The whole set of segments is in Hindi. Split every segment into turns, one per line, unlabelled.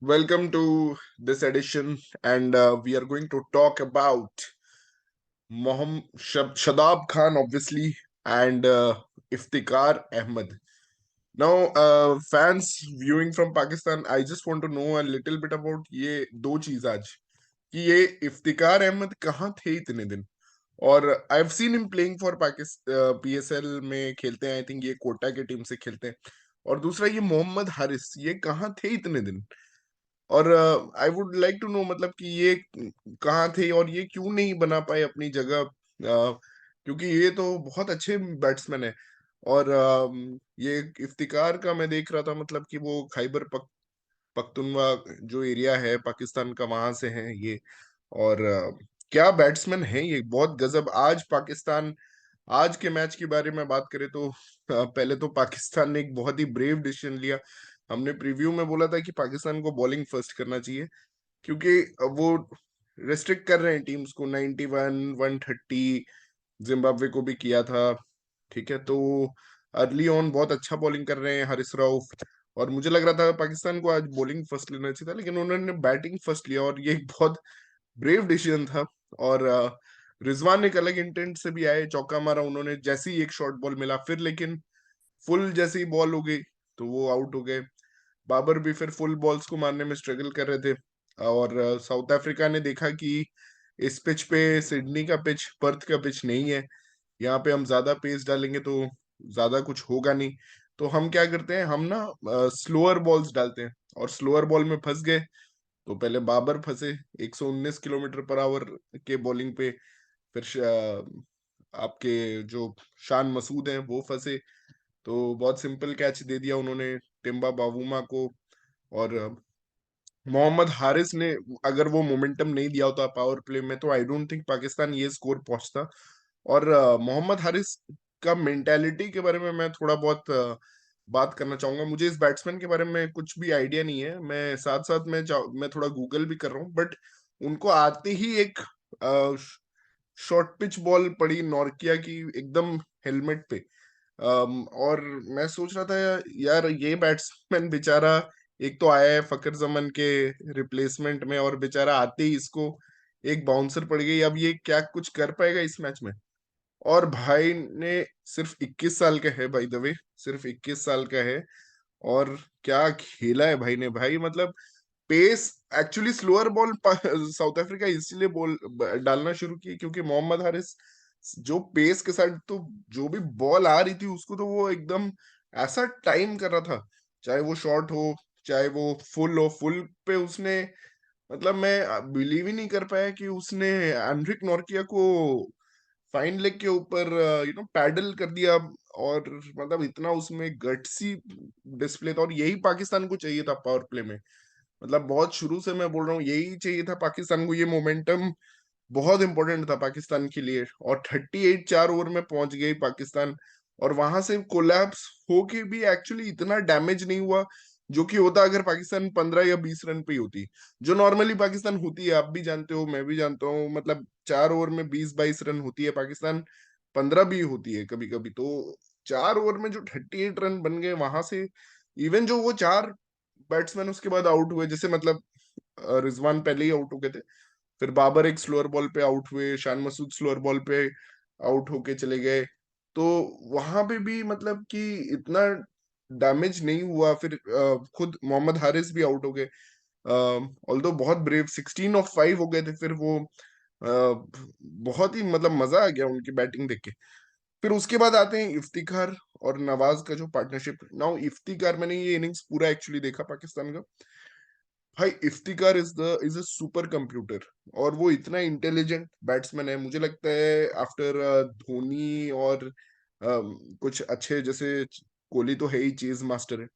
Welcome to this edition, and we are going to talk about Mohammad Shadab Khan, obviously, and Iftikhar Ahmed. Now, fans viewing from Pakistan, I just want to know a little bit about ये दो चीज आज कि ये इफ्तिकार अहमद कहाँ थे इतने दिन। और I have seen him playing for Pakistan, PSL में खेलते हैं। आई थिंक ये कोटा की टीम से खेलते हैं। और दूसरा ये मोहम्मद हारिस, ये कहाँ थे इतने दिन। और I would like to know मतलब कि ये कहाँ थे और ये क्यों नहीं बना पाए अपनी जगह। क्योंकि ये तो बहुत अच्छे बैट्समैन है। और ये इफ्तिकार का मैं देख रहा था मतलब कि वो खैबर पख्तूनवा जो एरिया है पाकिस्तान का, वहां से हैं ये। और क्या बैट्समैन है ये, बहुत गजब। आज पाकिस्तान, आज के मैच के बारे में बात करें तो पहले तो पाकिस्तान ने एक बहुत ही ब्रेव डिसीजन लिया। हमने प्रीव्यू में बोला था कि पाकिस्तान को बॉलिंग फर्स्ट करना चाहिए, क्योंकि वो रेस्ट्रिक्ट कर रहे हैं टीम्स को। 91 130 जिम्बाब्वे को भी किया था। ठीक है, तो अर्ली ऑन बहुत अच्छा बॉलिंग कर रहे हैं हारिस राउफ। और मुझे लग रहा था पाकिस्तान को आज बॉलिंग फर्स्ट लेना चाहिए था, लेकिन उन्होंने बैटिंग फर्स्ट लिया और ये एक बहुत ब्रेव डिसीजन था। और रिजवान एक अलग इंटेंट से भी आए, चौका मारा उन्होंने जैसे ही एक शॉर्ट बॉल मिला, फिर लेकिन फुल जैसे ही बॉल हो गई तो वो आउट हो गए। बाबर भी फिर फुल बॉल्स को मारने में स्ट्रगल कर रहे थे। और साउथ अफ्रीका ने देखा कि इस पिच पे, सिडनी का पिच पर्थ का पिच नहीं है, यहाँ पे हम ज्यादा पेस डालेंगे तो ज्यादा कुछ होगा नहीं। तो हम क्या करते हैं, हम ना स्लोअर बॉल्स डालते हैं, और स्लोअर बॉल में फंस गए। तो पहले बाबर फंसे 119 किलोमीटर पर आवर के बॉलिंग पे। फिर आपके जो शान मसूद हैं वो फंसे। तो बहुत सिंपल कैच दे दिया उन्होंने टिम्बा बावूमा को। और मोहम्मद हारिस ने अगर वो मोमेंटम नहीं दिया होता पावर प्ले में, तो आई डोंट थिंक पाकिस्तान ये स्कोर पहुंचता। और मोहम्मद हारिस का मेंटेलिटी के बारे में मैं थोड़ा बहुत बात करना चाहूंगा। मुझे इस बैट्समैन के बारे में कुछ भी आइडिया नहीं है, मैं साथ साथ में मैं थोड़ा गूगल भी कर रहा हूँ। बट उनको आते ही एक शॉर्ट पिच बॉल पड़ी नॉर्किया की, एकदम हेलमेट पे। और मैं सोच रहा था यार ये बैट्समैन बेचारा, एक तो आया है फकर जमान के रिप्लेसमेंट में, और बेचारा आते ही इसको एक बाउंसर पड़ गई। अब ये क्या कुछ कर पाएगा इस मैच में। और भाई ने सिर्फ 21 साल का है, बाय द वे, सिर्फ 21 साल का है। और क्या खेला है भाई ने, भाई मतलब pace. Actually slower ball South Africa इसलिए बॉल डालना शुरू की क्योंकि मोहम्मद हारिस जो पेस के साथ, तो जो भी बॉल आ रही थी उसको तो वो एकदम ऐसा टाइम कर रहा था, चाहे वो शॉर्ट हो चाहे वो फुल हो। फुल पे उसने, मतलब मैं बिलीव ही नहीं कर पाया कि उसने एनरिक नॉर्किया को फाइन लेग के ऊपर पैडल कर दिया। और मतलब इतना उसमें गट्सी डिस्प्ले था, और यही पाकिस्तान को चाहिए था पावर प्ले में। मतलब बहुत शुरू से मैं बोल रहा हूँ यही चाहिए था पाकिस्तान को, ये मोमेंटम बहुत इंपॉर्टेंट था पाकिस्तान के लिए। और 38 4 ओवर में पहुंच गई पाकिस्तान। और वहां से कोलैप्स होके भी एक्चुअली इतना डैमेज नहीं हुआ जो कि होता अगर पाकिस्तान 15 या 20 रन पे ही होती, जो नॉर्मली पाकिस्तान होती है। आप भी जानते हो, मैं भी जानता हूँ, मतलब 4 ओवर में 20 22 रन होती है पाकिस्तान, 15 भी होती है कभी कभी। तो 4 ओवर में जो 38 रन बन गए वहां से, इवन जो वो चार बैट्समैन उसके बाद आउट हुए, जैसे मतलब रिजवान पहले ही आउट हो गए थे, फिर बाबर एक स्लोअर बॉल पे आउट हुए, शान मसूद स्लोअर बॉल पे आउट होके चले गए। तो वहां पे भी मतलब कि इतना डैमेज नहीं हुआ। फिर खुद मोहम्मद हारिस भी आउट हो गए, ऑल्दो बहुत ब्रेव, 16 ऑफ 5 हो गए थे फिर वो। बहुत ही मतलब मजा आ गया उनकी बैटिंग देख के। फिर उसके बाद आते हैं इफ्तिखार और नवाज का जो पार्टनरशिप। नाउ इफ्तिखार, मैंने ये इनिंग्स पूरा एक्चुअली देखा पाकिस्तान का। भाई Iftikhar is a super computer. और वो इतना इंटेलिजेंट बैट्समैन है, मुझे लगता है आफ्टर धोनी और कुछ अच्छे, जैसे कोहली तो है ही चेज मास्टर है।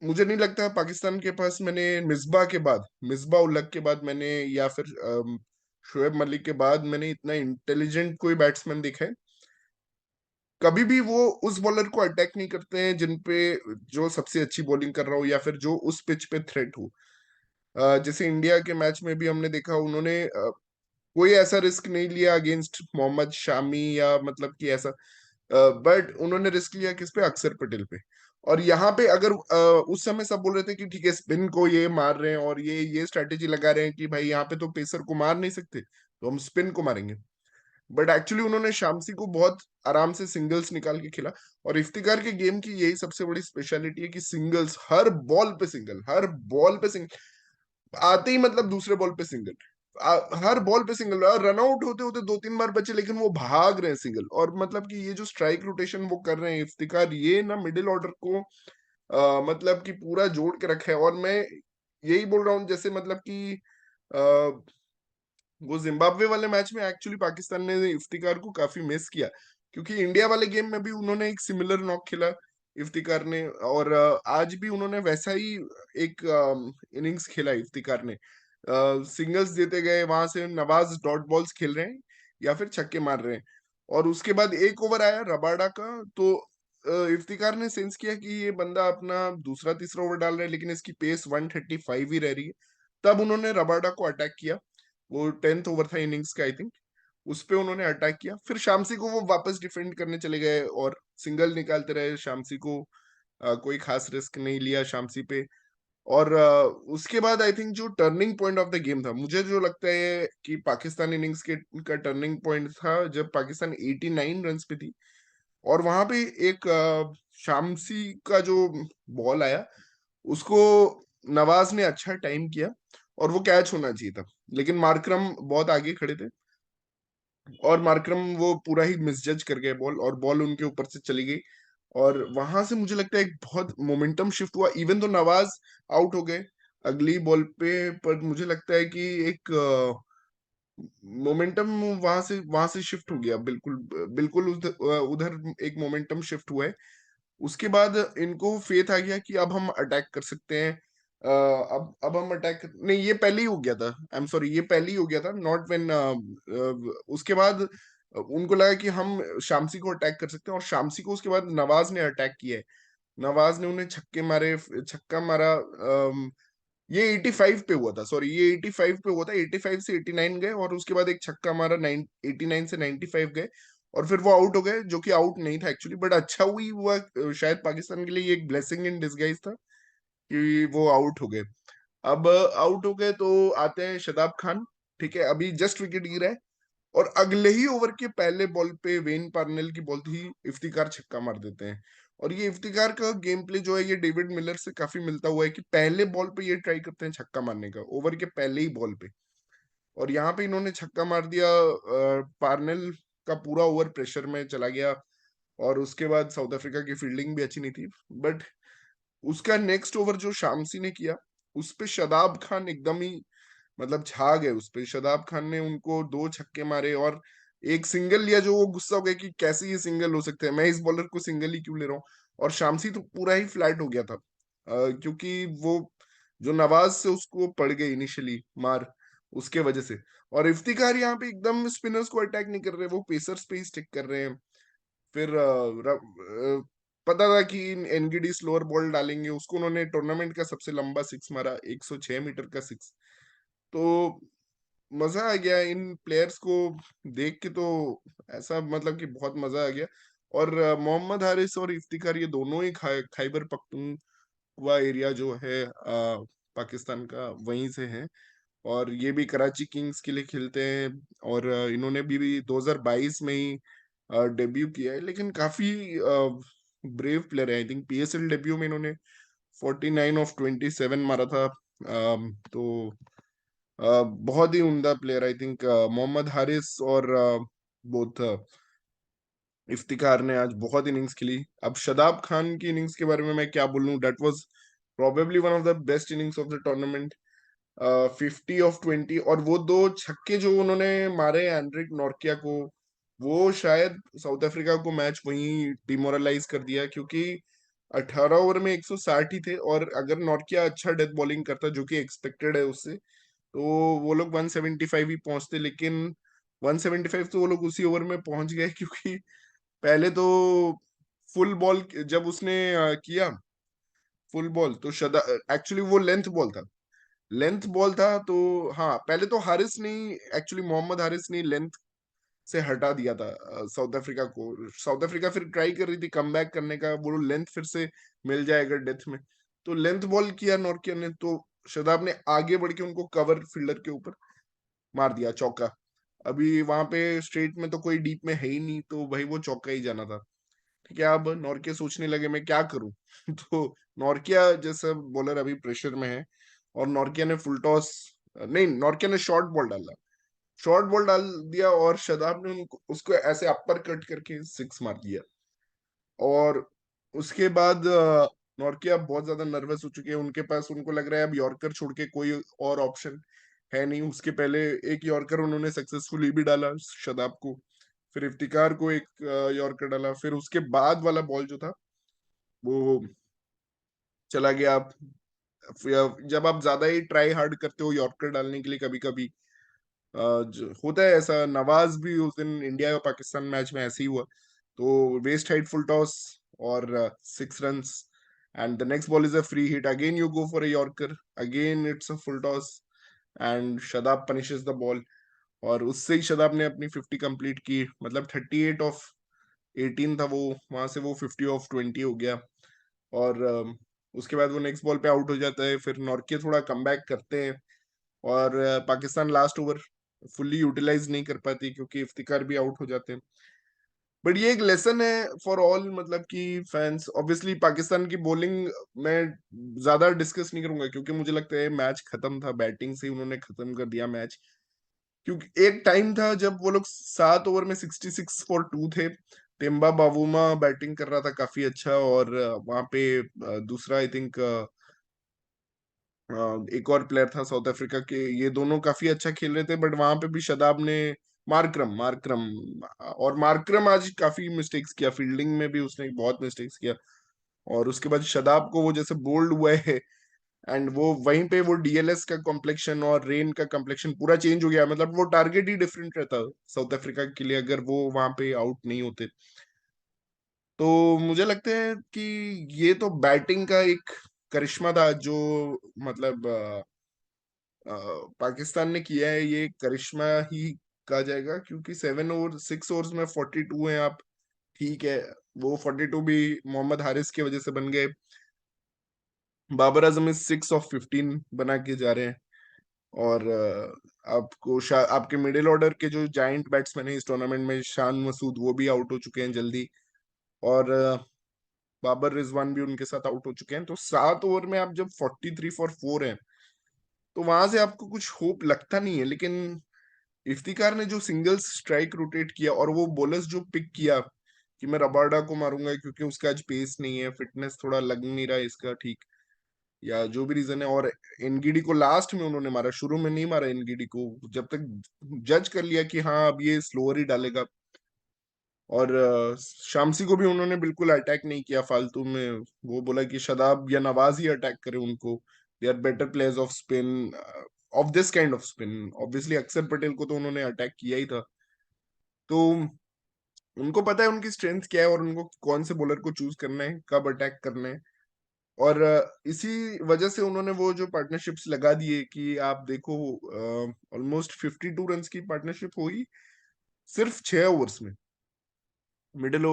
मुझे नहीं लगता पाकिस्तान के पास, मैंने मिसबा के बाद, मिसबा उल हक के बाद मैंने, या फिर शोएब मलिक के बाद मैंने इतना इंटेलिजेंट कोई बैट्समैन देखा है। कभी भी वो उस बॉलर को अटैक नहीं करते हैं जिन पे, जो सबसे अच्छी बॉलिंग कर रहा हो या फिर जो उस पिच पे थ्रेट हो। जैसे इंडिया के मैच में भी हमने देखा, उन्होंने कोई ऐसा रिस्क नहीं लिया अगेंस्ट मोहम्मद शामी, या मतलब कि ऐसा। बट उन्होंने रिस्क लिया किस पे, अक्षर पटेल पे। और यहाँ पे अगर उस समय सब बोल रहे थे कि ठीक है स्पिन को ये मार रहे हैं और ये स्ट्रेटेजी लगा रहे हैं कि भाई यहाँ पे तो पेसर को मार नहीं सकते तो हम स्पिन को मारेंगे। बट एक्चुअली उन्होंने शामसी को बहुत आराम से सिंगल्स निकाल के खेला। और इफ्तिकार के गेम की यही सबसे बड़ी स्पेशलिटी है कि सिंगल्स, हर बॉल पे सिंगल, हर बॉल पे सिंगल, आते ही मतलब दूसरे बॉल पे सिंगल, हर बॉल पे सिंगल। रन आउट होते होते 2-3 बार बचे लेकिन वो भाग रहे हैं सिंगल। और मतलब कि ये जो स्ट्राइक रोटेशन वो कर रहे हैं इफ्तिकार, ये ना मिडिल ऑर्डर को मतलब कि पूरा जोड़ के रखा है। और मैं यही बोल रहा हूँ जैसे मतलब कि वो जिम्बाब्वे वाले मैच में एक्चुअली पाकिस्तान ने इफ्तिकार को काफी मिस किया, क्योंकि इंडिया वाले गेम में भी उन्होंने एक सिमिलर नॉक खेला इफ्तिकार ने। और आज भी उन्होंने वैसा ही एक इनिंग्स खेला इफ्तिकार ने। सिंगल्स देते गए, वहां से नवाज डॉट बॉल्स खेल रहे हैं या फिर छक्के मार रहे हैं। और उसके बाद एक ओवर आया रबाडा का, तो इफ्तिकार ने सेंस किया कि ये बंदा अपना दूसरा तीसरा ओवर डाल रहा है लेकिन इसकी पेस 135 ही रह रही है। तब उन्होंने रबाडा को अटैक किया। वो 10th ओवर था इनिंग्स का आई थिंक। उस पे उन्होंने अटैक किया, फिर शामसी को वो वापस डिफेंड करने चले गए और सिंगल निकालते रहे शामसी को। कोई खास रिस्क नहीं लिया शामसी पे। और उसके बाद आई थिंक जो turning point of the game था, मुझे जो लगता है कि पाकिस्तान इनिंग्स के का टर्निंग पॉइंट था जब पाकिस्तान 89 रन्स पे थी। और वहां पे एक शामसी का जो बॉल आया, उसको नवाज ने अच्छा टाइम किया और वो कैच होना चाहिए था। लेकिन मार्करम बहुत आगे खड़े थे और मार्करम वो पूरा ही मिसजज कर गए बॉल, और बॉल उनके ऊपर से चली गई। और वहां से मुझे लगता है एक बहुत मोमेंटम शिफ्ट हुआ, इवन तो नवाज आउट हो गए अगली बॉल पे। पर मुझे लगता है कि एक मोमेंटम वहां से शिफ्ट हो गया, बिल्कुल बिल्कुल उधर एक मोमेंटम शिफ्ट हुआ है। उसके बाद इनको फेथ आ गया कि अब हम अटैक कर सकते हैं। अब हम अटैक नहीं, ये पहले ही हो गया था, आई एम सॉरी, ये पहले ही हो गया था, नॉट व्हेन। उसके बाद उनको लगा कि हम शामसी को अटैक कर सकते हैं, और शामसी को उसके बाद नवाज ने अटैक किया है। नवाज ने उन्हें छक्के मारे, छक्का मारा। ये 85 पे हुआ था, सॉरी, ये 85 पे हुआ था, 85 से 89 गए और उसके बाद एक छक्का मारा, 89 से 95 गए। और फिर वो आउट हो गए, जो कि आउट नहीं था एक्चुअली, बट अच्छा हुई हुआ शायद पाकिस्तान के लिए ये एक ब्लेसिंग इन डिसगाइज था कि वो आउट हो गए। अब आउट हो गए तो आते हैं शदाब खान। ठीक है, अभी जस्ट विकेट गिरा है और अगले ही ओवर के पहले बॉल पे वेन पार्नेल की बॉल थी, इफ्तिकार छक्का मार देते हैं। और ये इफ्तिकार का गेम प्ले जो है ये डेविड मिलर से काफी मिलता हुआ है कि पहले बॉल पे ये ट्राई करते हैं छक्का मारने का, ओवर के पहले ही बॉल पे। और यहाँ पे इन्होंने छक्का मार दिया। पार्नेल का पूरा ओवर प्रेशर में चला गया। और उसके बाद साउथ अफ्रीका की फील्डिंग भी अच्छी नहीं थी। बट उसका नेक्स्ट ओवर जो शामसी ने किया, उस पे शदाब खान एकदम ही मतलब छा गए उस पे। शदाब खान ने उनको 2 छक्के मारे और एक सिंगल लिया, जो वो गुस्सा हो गया कि कैसे ये सिंगल हो सकते हैं, मैं इस बॉलर को सिंगल ही क्यों ले रहा हूँ। और शामसी तो पूरा ही फ्लैट हो गया था, क्योंकि वो जो नवाज से उसको पड़ गई इनिशियली मार, उसके वजह से। और इफ्तिकार यहाँ पे एकदम स्पिनर्स को अटैक नहीं कर रहे, वो पेसर्स पे ही स्टिक कर रहे हैं। फिर पता था कि एनगीडी स्लोअर बॉल डालेंगे, उसको उन्होंने टूर्नामेंट का सबसे लंबा सिक्स मारा, 106 मीटर का सिक्स। तो मजा आ गया इन प्लेयर्स को देख के। तो ऐसा मतलब कि बहुत मजा आ गया। और मोहम्मद हारिस और इफ्तिकार ये दोनों ही खैबर पख्तूनख्वा एरिया जो है पाकिस्तान का, वहीं से हैं। और ये भी कराची किंग्स के लिए खेलते हैं। और इन्होंने भी 2022 में ही डेब्यू किया है, लेकिन काफी ब्रेव प्लेयर है। आई थिंक पीएसएल डेब्यू में इन्होंने 49 ऑफ 27 मारा था। तो बहुत ही उम्दा player I think Mohammad Haris. और बोथ इफ्तिकार ने आज बहुत इनिंग्स खेली। अब शदाब खान की इनिंग्स के बारे में मैं क्या बोलूं, that was probably one of the best innings of the tournament. 50 of 20, और वो 2 छक्के जो उन्होंने मारे एंड्रिक नॉर्किया को, वो शायद साउथ अफ्रीका को मैच वहीं डिमोरलाइज कर दिया, क्योंकि 18 ओवर में 160 ही थे। और अगर नॉर्किया अच्छा डेथ बॉलिंग करता, जो कि एक्सपेक्टेड है उससे, तो वो लोग 175 ही पहुंचते। लेकिन 175 तो वो लोग उसी ओवर में पहुंच गए, क्योंकि पहले तो फुल बॉल जब उसने किया फुल बॉल, तो शदा एक्चुअली वो लेंथ बॉल था, लेंथ बॉल था। तो हाँ, पहले तो हारिस ने, एक्चुअली मोहम्मद हारिस ने लेंथ से हटा दिया था साउथ अफ्रीका को। साउथ अफ्रीका फिर ट्राई कर रही थी कम बैक करने का, वो लेंथ फिर से मिल जाए अगर डेथ में, तो लेंथ बॉल किया नॉर्किया ने, तो शदाब ने आगे बढ़ के उनको कवर फील्डर के ऊपर मार दिया चौका। अभी वहां पे स्ट्रेट में तो कोई डीप में है ही नहीं, तो भाई वो चौका ही जाना था। ठीक है, अब नॉर्किया सोचने लगे मैं क्या करूं तो नॉर्किया जैसा बॉलर अभी प्रेशर में है, और नॉर्किया ने फुल टॉस, नहीं नॉर्किया ने शॉर्ट बॉल डाला, शॉर्ट बॉल डाल दिया, और शदाब ने उनको उसको ऐसे अपर कट करके सिक्स मार दिया। और उसके बाद नॉर्किया बहुत ज्यादा नर्वस हो चुके हैं, उनके पास उनको लग रहा है अब यॉर्कर छोड़ के कोई और ऑप्शन है नहीं। उसके पहले एक यॉर्कर उन्होंने सक्सेसफुली भी डाला शदाब को, फिर इफ्तिकार को एक यॉर्कर डाला, फिर उसके बाद वाला बॉल जो था वो चला गया। आप जब आप ज्यादा ही ट्राई हार्ड करते हो यॉर्कर डालने के लिए कभी कभी होता है ऐसा। नवाज भी उस दिन इंडिया और पाकिस्तान मैच में ऐसे ही हुआ, तो वेस्ट हाइट फुल टॉस और 6 run, and the next ball is a free hit, again you go for a yorker, again it's a full toss, and Shadab punishes the ball, और उससे ही शदाब ने अपनी 50 कंप्लीट की। मतलब 38 ऑफ 18 था वो, वहां से वो 50 ऑफ 20 हो गया। और उसके बाद वो नेक्स्ट बॉल पे आउट हो जाता है, फिर नॉर्के थोड़ा कम करते हैं, और Pakistan last over fully utilise नहीं कर पाती क्योंकि इफ्तिकार भी आउट हो जाते हैं। बट ये एक लेसन है फॉर ऑल, मतलब कि फैंस। ऑब्वियसली पाकिस्तान की बॉलिंग मैं ज्यादा डिस्कस नहीं करूंगा, क्योंकि मुझे लगता है मैच खत्म था, बैटिंग से ही उन्होंने खत्म कर दिया मैच। क्योंकि एक टाइम था जब वो लोग 7 ओवर में 66 फॉर 2 थे, टेम्बा बावूमा बैटिंग कर रहा था काफी अच्छा, और वहां पे दूसरा आई थिंक एक और प्लेयर था साउथ अफ्रीका के, ये दोनों काफी अच्छा खेल रहे थे, बट वहां पे भी शदाब ने, मार्करम मार्करम और मार्करम आज काफी मिस्टेक्स किया, फील्डिंग में भी उसने बहुत मिस्टेक्स किया। और उसके बाद शदाब को वो जैसे बोल्ड हुआ है, एंड वो वहीं पे वो डीएलएस का कॉम्प्लेक्शन और रेन का कॉम्प्लेक्शन पूरा चेंज हो गया। मतलब वो टारगेट ही डिफरेंट रहता साउथ अफ्रीका के लिए अगर वो वहां पे आउट नहीं होते। तो मुझे लगता है कि ये तो बैटिंग का एक करिश्मा था जो, मतलब पाकिस्तान ने किया है, ये करिश्मा ही कहा जाएगा, क्योंकि 7 ओवर 6 ओवर्स में 42 हैं आप। ठीक है, वो 42 भी मोहम्मद हारिस की वजह से बन गए। बाबर आजम इस 6 ऑफ 15 बना के जा रहे हैं। और आपको आपके मिडिल ऑर्डर के जो जाइंट बैट्समैन है इस टूर्नामेंट में, शान मसूद, वो भी आउट हो चुके हैं जल्दी, और बाबर रिजवान भी उनके साथ आउट हो चुके हैं। तो 7 ओवर में आप जब 43 फॉर 4 हैं, तो वहां से आपको कुछ होप लगता नहीं है। लेकिन इफ्तिकार ने जो सिंगल्स स्ट्राइक रोटेट किया, और वो बॉलर्स जो पिक किया कि मैं रबाडा को मारूंगा क्योंकि उसका आज पेस नहीं है, फिटनेस थोड़ा लग नहीं रहा है इसका ठीक, या जो भी रीजन है। और एनगीडी को लास्ट में उन्होंने मारा, शुरू में नहीं मारा एनगीडी को, जब तक जज कर लिया कि हाँ अब ये स्लोअर ही डालेगा। और शामसी को भी उन्होंने बिल्कुल अटैक नहीं किया फालतू में, वो बोला कि शदाब या नवाज ही अटैक करे उनको, they are better players of spin, of this kind of spin. Obviously Axar Patel को तो उन्होंने अटैक किया ही था। तो उनको पता है उनकी स्ट्रेंथ क्या है, और उनको कौन से बॉलर को चूज करना है, कब अटैक करना है। और इसी वजह से उन्होंने वो जो पार्टनरशिप्स लगा दिए कि आप देखो, ऑलमोस्ट 52 रन की पार्टनरशिप हुई सिर्फ 6 ओवर्स में, मिडिल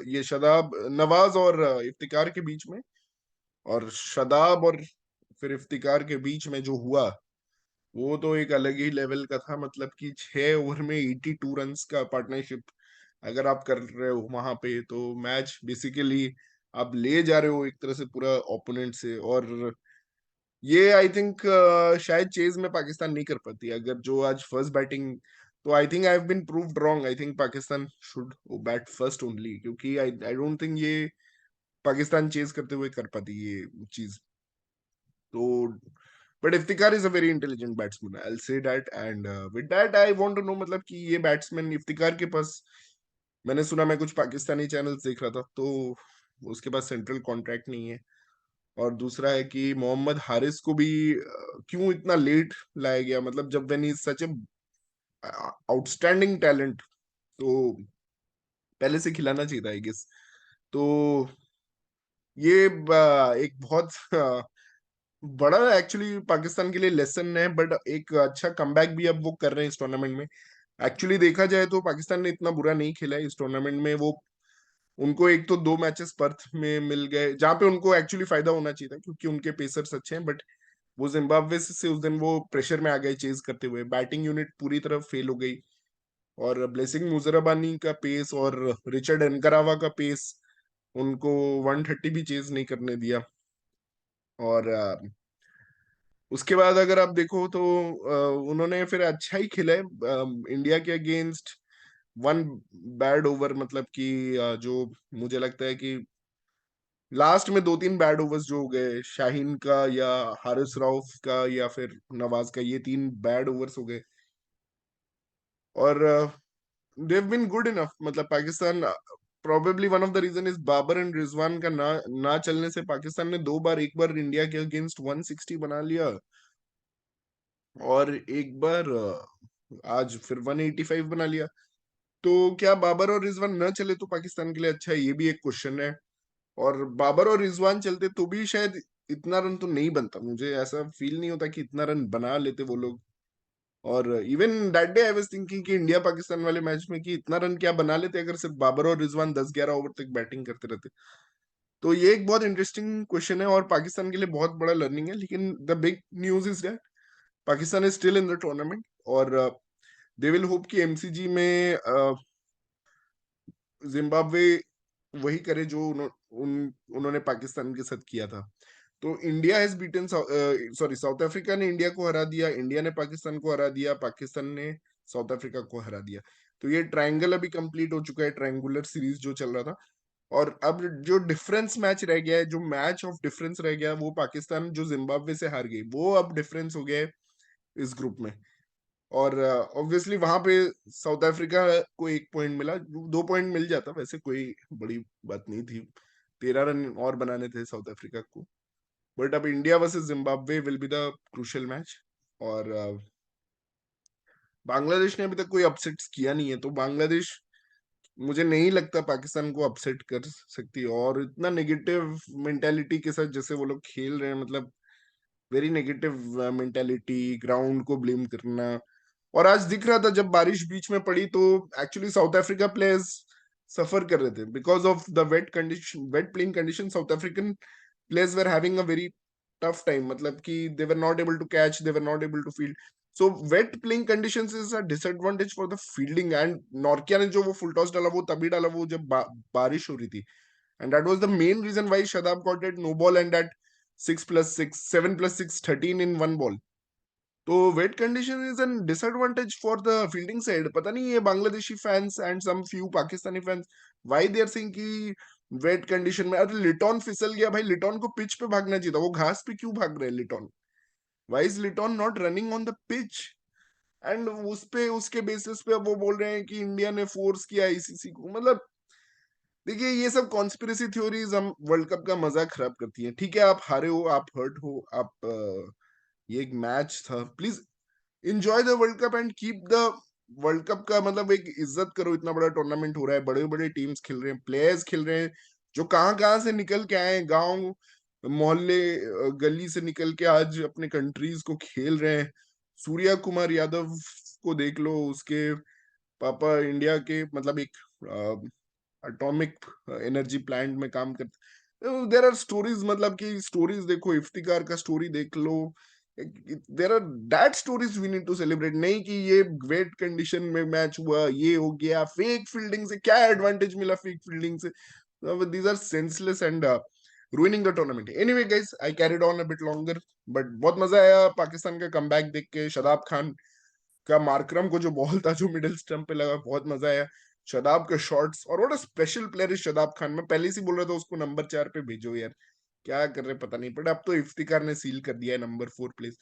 ये शदाब, नवाज और इफ्तिकार के बीच में, और शदाब और फिर इफ्तिकार के बीच में जो हुआ, वो तो एक अलग ही लेवल का था। मतलब कि 6 ओवर में 82 रन का पार्टनरशिप अगर आप कर रहे हो वहां पे, तो मैच बेसिकली आप ले जा रहे हो एक तरह से पूरा ओपोनेंट से। और ये आई थिंक शायद चेज में पाकिस्तान नहीं कर पाती अगर जो आज फर्स्ट बैटिंग। तो I think I have been proved wrong, I think Pakistan should bat first only, क्योंकि आई आई डोंट थिंक ये पाकिस्तान चेज करते हुए कर पाती ये चीज। तो but Iftikhar is a very intelligent batsman, I will say that, and with that I want to know, मतलब कि ये बैट्समैन इफ्तिकार के पास, मैंने सुना, मैं कुछ पाकिस्तानी चैनल्स देख रहा था, तो उसके पास सेंट्रल कॉन्ट्रैक्ट नहीं है। और दूसरा है कि मोहम्मद हारिस को भी क्यों इतना लेट लाया गया, मतलब जब when he is such A outstanding talent, तो पहले से खिलाना चाहिए था आई गेस। तो ये एक बहुत बड़ा एक्चुअली पाकिस्तान के लिए लेसन है, बट एक अच्छा कमबैक भी अब वो कर रहे हैं इस टूर्नामेंट में। एक्चुअली देखा जाए तो पाकिस्तान ने इतना बुरा नहीं खेला है इस टूर्नामेंट में। वो उनको एक तो 2 मैचेस पर्थ में मिल गए जहां पे उनको एक्चुअली फायदा होना चाहिए था, क्योंकि उनके पेसर्स अच्छे हैं, बट वो जिम्बाब्वे से उस दिन वो प्रेशर में आ गए चेज करते हुए। बैटिंग यूनिट पूरी तरह फेल हो गई, और ब्लेसिंग मुजराबानी का पेस और रिचर्ड एनकरावा का पेस उनको 130 भी चेज नहीं करने दिया। और उसके बाद अगर आप देखो तो उन्होंने फिर अच्छा ही खेला है इंडिया के अगेंस्ट। वन बैड ओवर, मतलब कि जो मुझे लगता है कि लास्ट में 2-3 बैड ओवर्स जो हो गए शाहीन का या हारिस रऊफ का या फिर नवाज का, ये 3 बैड ओवर्स हो गए। और देव बीन गुड इनफ, मतलब Pakistan probably one of the reason is Babar and Rizwan का ना चलने से पाकिस्तान ने 2 बार, एक बार इंडिया के अगेंस्ट 160 बना लिया, और एक बार आज फिर 185 बना लिया। तो क्या बाबर और रिजवान न चले तो पाकिस्तान के लिए अच्छा है, ये भी एक क्वेश्चन है। और बाबर और रिजवान चलते तो भी शायद इतना रन तो नहीं बनता, मुझे ऐसा फील नहीं होता कि इतना रन बना लेते वो लोग। और even that day I was thinking कि इंडिया पाकिस्तान वाले मैच में कि इतना रन क्या बना लेते अगर सिर्फ बाबर और रिजवान 10-11 ओवर तक बैटिंग करते रहते। तो ये एक बहुत इंटरेस्टिंग क्वेश्चन है और पाकिस्तान के लिए बहुत बड़ा लर्निंग है। लेकिन the big news is that Pakistan is still in the tournament, और दे विल होप कि एमसीजी में जिम्बाब्वे वही करे जो उन्होंने पाकिस्तान के साथ किया था। तो India has beaten, sorry, south Africa ने इंडिया को हरा दिया, इंडिया ने पाकिस्तान को हरा दिया, पाकिस्तान ने साउथ अफ्रीका को हरा दिया। तो ये ट्रायंगल अभी कंप्लीट हो चुका है, ट्रायंगुलर सीरीज जो चल रहा था। और अब जो डिफरेंस मैच रह गया है, जो मैच ऑफ डिफरेंस रह गया, वो पाकिस्तान जो जिम्बाब्वे से हार गई, वो अब डिफरेंस हो गया है इस ग्रुप में। और ऑब्वियसली वहां पे साउथ अफ्रीका को 1 पॉइंट मिला, 2 पॉइंट मिल जाता वैसे कोई बड़ी बात नहीं थी, 13 रन और बनाने थे साउथ अफ्रीका को। बट अब India versus Zimbabwe will be the crucial match. और बांग्लादेश ने अभी तक कोई अपसेट्स किया नहीं है, तो बांग्लादेश मुझे नहीं लगता पाकिस्तान को अपसेट कर सकती। और इतना नेगेटिव मेंटेलिटी के साथ जैसे वो लोग खेल रहे हैं, मतलब वेरी नेगेटिव मेंटेलिटी, ग्राउंड को ब्लेम करना। और आज दिख रहा था जब बारिश बीच में पड़ी तो actually South Africa players suffer कर रहे थे because of the wet condition, wet playing condition. South African players were having a very tough time, मतलब कि they were not able to catch, they were not able to field. So wet playing conditions is a disadvantage for the fielding. And Nortje ने जो वो फुल टॉस डाला वो तभी डाला वो जब बारिश हो रही थी। And that was the main reason why Shadab got that no ball and that 6+6, 7+6, 13 in one ball. तो wet condition is an disadvantage for the fielding side. पता नहीं ये Bangladeshi fans and some few Pakistani fans why they are saying कि वेट कंडीशन में। अरे लिटॉन फिसल गया भाई, लिटॉन को पिच पे भागना चाहिए था, वो घास पे क्यों भाग रहे हैं Liton? Why is Liton not running on the pitch? And उस पे उसके बेसिस पे अब वो बोल रहे हैं कि इंडिया ने फोर्स किया आईसीसी को। मतलब देखिए ये सब कॉन्स्पिरेसी थ्योरीज हम वर्ल्ड कप का मजा खराब करती हैं। ठीक है आप हारे हो, आप हर्ट हो, आप ये एक मैच था, please enjoy the world cup and keep the world cup का मतलब एक इज्जत करो। इतना बड़ा टूर्नामेंट हो रहा है, बड़े बड़े टीम्स खेल रहे हैं, प्लेयर्स खेल रहे हैं जो कहाँ कहाँ से निकल के आए हैं, गांव मोहल्ले गली से निकल के आज अपने कंट्रीज को खेल रहे हैं। सूर्या कुमार यादव को देख लो, उसके पापा इंडिया के मतलब एक एटॉमिक एनर्जी प्लांट में काम करते। देर आर स्टोरीज, मतलब कि स्टोरीज देखो, इफ्तिकार का स्टोरी देख लो। There are that stories we need to celebrate, नहीं कि ये वेट कंडीशन में मैच हुआ, ये हो गया, फेक फील्डिंग से क्या एडवांटेज मिला, फेक फील्डिंग से। These are senseless and ruining the tournament. Anyway guys, I carried on a bit longer, but बहुत मजा आया पाकिस्तान का कमबैक देख के। शदाब खान का मार्करम को जो बॉल था जो मिडिल स्टंप पे लगा, बहुत मजा आया। शदाब के शॉट्स, और what a special player is Shadab Khan. मैं पहले से बोल रहा था उसको नंबर 4 पे भेजो यार, क्या कर रहे पता नहीं, बट अब तो इफ्तिकार ने सील कर दिया है number 4 place.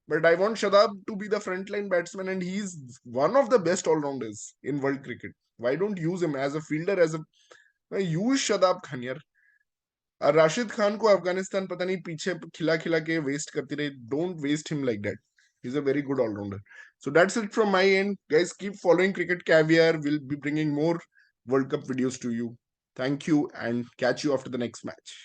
But I want Shadab to be the front line batsman and he is one of the best allrounders in world cricket. Why don't use him as a fielder, as a use Shadab Khan यार। और राशिद खान को अफगानिस्तान पता नहीं पीछे खिला खिला के वेस्ट करती रही। Don't waste him like that, he's a very good all-rounder. So that's it from my end. Guys, keep following Cricket Caviar. We'll be bringing more World Cup videos to you. Thank you and catch you after the next match.